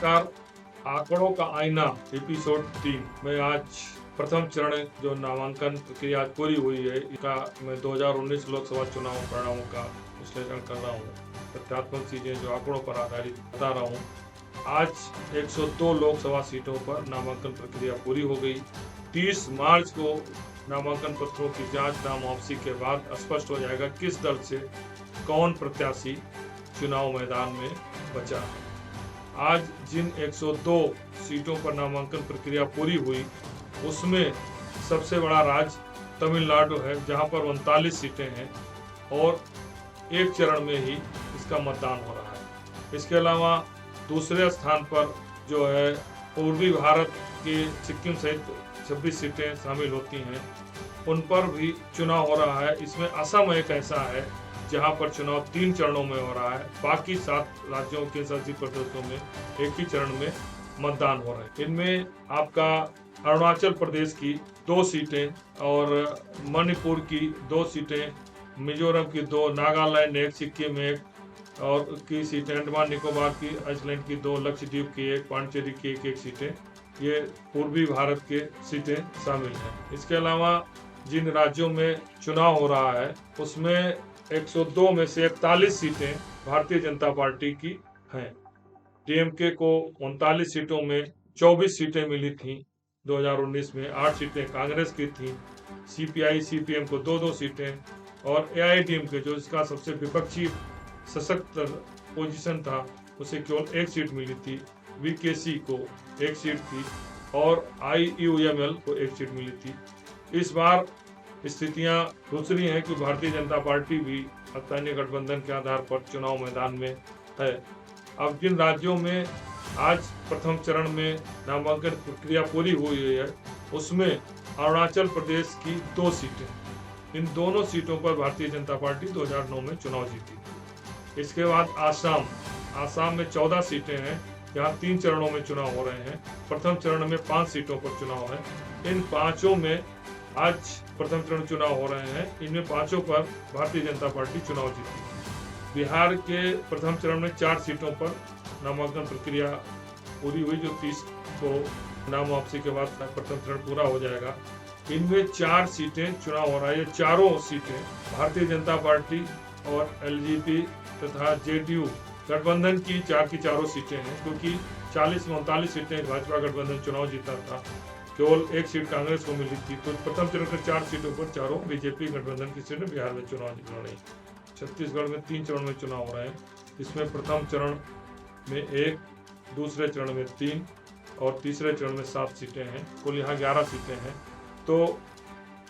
नमस्कार। आंकड़ों का आईना एपिसोड 3 में आज प्रथम चरण जो नामांकन प्रक्रिया आज पूरी हुई है, इसका मैं 2019 लोकसभा चुनाव परिणामों का विश्लेषण कर रहा हूँ। तथ्यात्मक चीजें जो आंकड़ों पर आधारित बता रहा हूँ। आज 102 लोकसभा सीटों पर नामांकन प्रक्रिया पूरी हो गई। 30 मार्च को नामांकन पत्रों की जांच नाम वापसी के बाद स्पष्ट हो जाएगा किस दल से कौन प्रत्याशी चुनाव मैदान में बचा है। आज जिन 102 सीटों पर नामांकन प्रक्रिया पूरी हुई, उसमें सबसे बड़ा राज्य तमिलनाडु है, जहां पर 39 सीटें हैं और एक चरण में ही इसका मतदान हो रहा है। इसके अलावा दूसरे स्थान पर जो है पूर्वी भारत के सिक्किम सहित 26 सीटें शामिल होती हैं, उन पर भी चुनाव हो रहा है। इसमें असम एक ऐसा है जहां पर चुनाव 3 चरणों में हो रहा है। बाकी 7 राज्यों के शासित प्रदेशों में एक ही चरण में मतदान हो रहा है। इनमें आपका अरुणाचल प्रदेश की 2 सीटें और मणिपुर की 2 सीटें, मिजोरम की 2, नागालैंड 1, सिक्किम 1 और की सीटें, अंडमान निकोबार की, आइसलैंड की 2, लक्षद्वीप की 1, पांडिचेरी की 1 सीटें, ये पूर्वी भारत के सीटें शामिल हैं। इसके अलावा जिन राज्यों में चुनाव हो रहा है, उसमें 102 में से 41 सीटें भारतीय जनता पार्टी की हैं। डीएमके को 39 सीटों में 24 सीटें मिली थीं 2019 में, 8 सीटें कांग्रेस की थीं। सीपीआई सीपीएम को 2-2 सीटें और एआईएडीएमके जो इसका सबसे विपक्षी सशक्त पोजीशन था, उसे केवल 1 सीट मिली थी। वीकेसी को 1 सीट थी और आईयूएमएल को 1 सीट मिली थी। इस बार स्थितियां दूसरी हैं कि भारतीय जनता पार्टी भी स्थानीय गठबंधन के आधार पर चुनाव मैदान में है। अब जिन राज्यों में आज प्रथम चरण में नामांकन प्रक्रिया पूरी हुई है, उसमें अरुणाचल प्रदेश की 2 सीटें, इन दोनों सीटों पर भारतीय जनता पार्टी 2009 में चुनाव जीती। इसके बाद आसाम में 14 सीटें हैं, यहाँ 3 चरणों में चुनाव हो रहे हैं। प्रथम चरण में 5 सीटों पर चुनाव है। इन 5 में आज प्रथम चरण चुनाव हो रहे हैं। इनमें 5 पर भारतीय जनता पार्टी चुनाव जीती। बिहार के प्रथम चरण में 4 सीटों पर नामांकन प्रक्रिया पूरी हुई, जो 30 को नाम वापसी के बाद प्रथम चरण पूरा हो जाएगा। इनमें 4 सीटें चुनाव हो रहा है। ये चारों सीटें भारतीय जनता पार्टी और एलजेपी तथा जेडीयू गठबंधन की 4 की 4 सीटें हैं, क्योंकि 40 में 39 सीटें भाजपा गठबंधन चुनाव जीता था, केवल 1 सीट कांग्रेस को मिली थी। तो प्रथम चरण के 4 सीटों पर चारों बीजेपी गठबंधन की सीटें बिहार में चुनाव जीत रही। छत्तीसगढ़ में 3 चरण में चुनाव हो रहे हैं। इसमें प्रथम चरण में 1, दूसरे चरण में 3 और तीसरे चरण में 7 सीटें हैं। कुल यहाँ 11 सीटें हैं। तो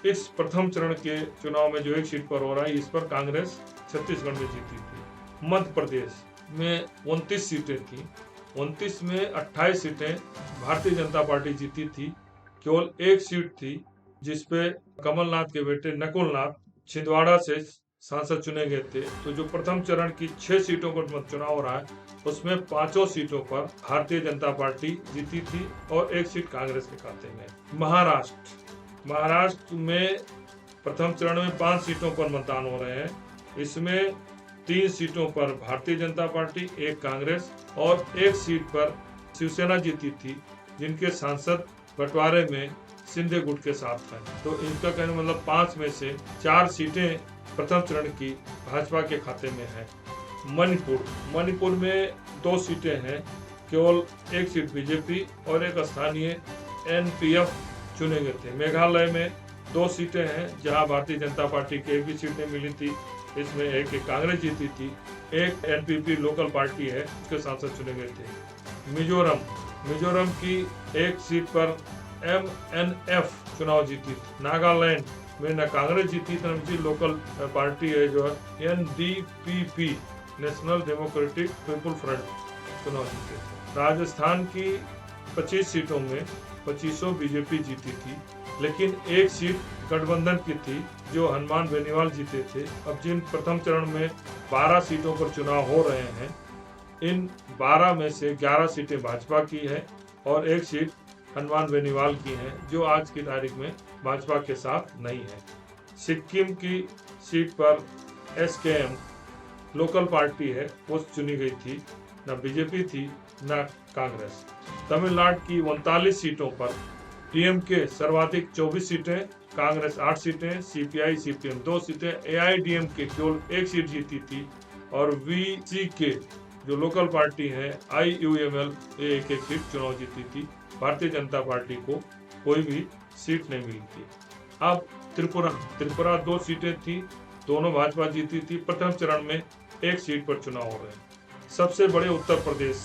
इस प्रथम चरण के चुनाव में जो 1 सीट पर हो रहा है, इस पर कांग्रेस छत्तीसगढ़ में जीती थी। मध्य प्रदेश में 29 सीटें थी। 29 में 28 सीटें भारतीय जनता पार्टी जीती थी। केवल 1 सीट थी जिसपे कमलनाथ के बेटे नकुलनाथ छिंदवाड़ा से सांसद चुने गए थे। तो जो प्रथम चरण की 6 सीटों पर चुनाव हो रहा है, उसमें 5 सीटों पर भारतीय जनता पार्टी जीती थी और 1 सीट कांग्रेस के खाते में। महाराष्ट्र में प्रथम चरण में 5 सीटों पर मतदान हो रहे हैं। इसमें 3 सीटों पर भारतीय जनता पार्टी, 1 कांग्रेस और 1 सीट पर शिवसेना जीती थी, जिनके सांसद बंटवारे में शिंदे गुट के साथ हैं। तो इनका कहने मतलब 5 में से 4 सीटें प्रथम चरण की भाजपा के खाते में है। मणिपुर में 2 सीटें हैं, केवल 1 सीट बीजेपी और 1 स्थानीय एनपीएफ चुने गए थे। मेघालय में 2 सीटें हैं, जहां भारतीय जनता पार्टी की 1 भी सीटें मिली थी। इसमें 1 कांग्रेस जीती थी, 1 एनपीपी लोकल पार्टी है, उसके सांसद चुने गए थे। मिजोरम की 1 सीट पर एमएनएफ चुनाव जीती थी। नागालैंड में न कांग्रेस जीती थी, लोकल पार्टी है जो है NDPP, national democratic people front, चुनाव जीते थे। राजस्थान की 25 सीटों में 25 बीजेपी जीती थी, लेकिन 1 सीट गठबंधन की थी जो हनुमान बेनीवाल जीते थे। अब जिन प्रथम चरण में 12 सीटों पर चुनाव हो रहे हैं, इन 12 में से 11 सीटें भाजपा की है और 1 सीट हनुमान बेनीवाल की है, जो आज की तारीख में भाजपा के साथ नहीं है। सिक्किम की सीट पर एसकेएम लोकल पार्टी है, वो चुनी गई थी। न बीजेपी थी न कांग्रेस। तमिलनाडु की 39 सीटों पर डीएमके सर्वाधिक 24 सीटें, कांग्रेस 8 सीटें, सीपीआई सीपीएम 2 सीटें, एआईडीएमके केवल 1 सीट जीती थी और वीसीके जो लोकल पार्टी है आईयूएमएल एक सीट चुनाव जीती थी। भारतीय जनता पार्टी को कोई भी सीट नहीं मिली थी। अब त्रिपुरा 2 सीटें थी, दोनों भाजपा जीती थी। प्रथम चरण में 1 सीट पर चुनाव हो रहे हैं। सबसे बड़े उत्तर प्रदेश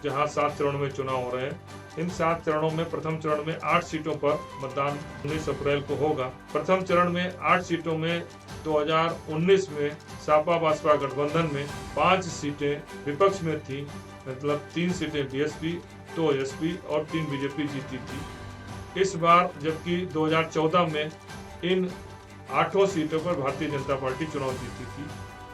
जहां 7 चरणों में चुनाव हो रहे हैं। इन 7 चरणों में प्रथम चरण में 8 सीटों पर मतदान 19 अप्रैल को होगा। प्रथम चरण में 8 सीटों में 2019 में सपा बसपा गठबंधन में 5 सीटें विपक्ष में थी, मतलब 3 सीटें बीएसपी, 2 एसपी और 3 बीजेपी जीती थी। इस बार जबकि 2014 में इन 8 सीटों पर भारतीय जनता पार्टी चुनाव जीती थी।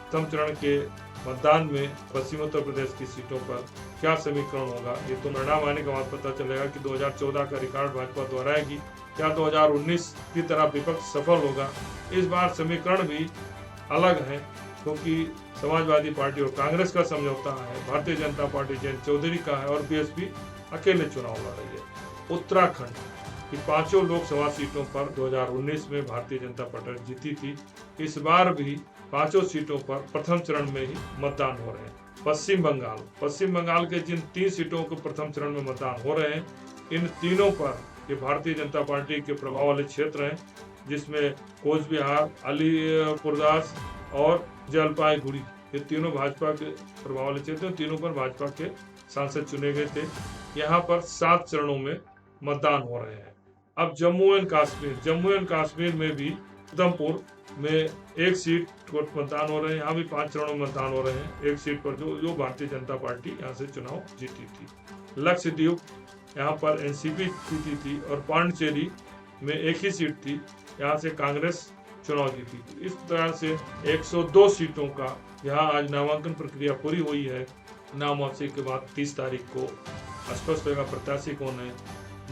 प्रथम चरण के मतदान में पश्चिम उत्तर प्रदेश की सीटों पर क्या समीकरण होगा, ये तो परिणाम आने के बाद पता चलेगा कि 2014 का रिकॉर्ड भाजपा दोहराएगी या 2019 की तरह विपक्ष सफल होगा। इस बार समीकरण भी अलग है क्योंकि समाजवादी पार्टी और कांग्रेस का समझौता है, भारतीय जनता पार्टी जयंत चौधरी का है और बीएसपी अकेले चुनाव लड़ रही है। उत्तराखंड की 5 लोकसभा सीटों पर 2019 में भारतीय जनता पार्टी जीती थी। इस बार भी 5 सीटों पर प्रथम चरण में ही मतदान हो रहे हैं। पश्चिम बंगाल के जिन 3 सीटों को प्रथम चरण में मतदान हो रहे हैं, इन तीनों पर ये भारतीय जनता पार्टी के प्रभाव वाले क्षेत्र हैं, जिसमें कोच बिहार, अलीपुरदास और जलपाईगुड़ी, ये तीनों भाजपा के प्रभाव वाले क्षेत्र हैं। तीनों पर भाजपा के सांसद चुने गए थे। यहाँ पर 7 चरणों में मतदान हो रहे हैं। अब जम्मू एंड कश्मीर में भी उधमपुर में 1 सीट पर मतदान हो रहे हैं। यहाँ भी 5 चरणों में मतदान हो रहे हैं। 1 सीट पर जो भारतीय जनता पार्टी यहाँ से चुनाव जीती थी। लक्षद्वीप यहाँ पर एनसीपी जीती थी और पांडिचेरी में 1 ही सीट थी, यहाँ से कांग्रेस चुनाव जीती थी। इस तरह से 102 सीटों का यहाँ आज नामांकन प्रक्रिया पूरी हुई है। नाम वापसी के बाद 30 तारीख को स्पष्ट होगा प्रत्याशी कौन है।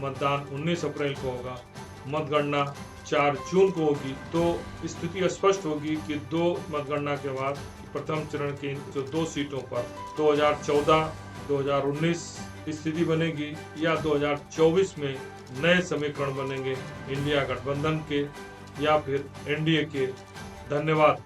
मतदान 19 अप्रैल को होगा। मतगणना 4 जून को होगी। तो स्थिति स्पष्ट होगी कि 2 मतगणना के बाद प्रथम चरण की जो 2 सीटों पर 2014-2019 स्थिति बनेगी या 2024 में नए समीकरण बनेंगे इंडिया गठबंधन के या फिर एनडीए के। धन्यवाद।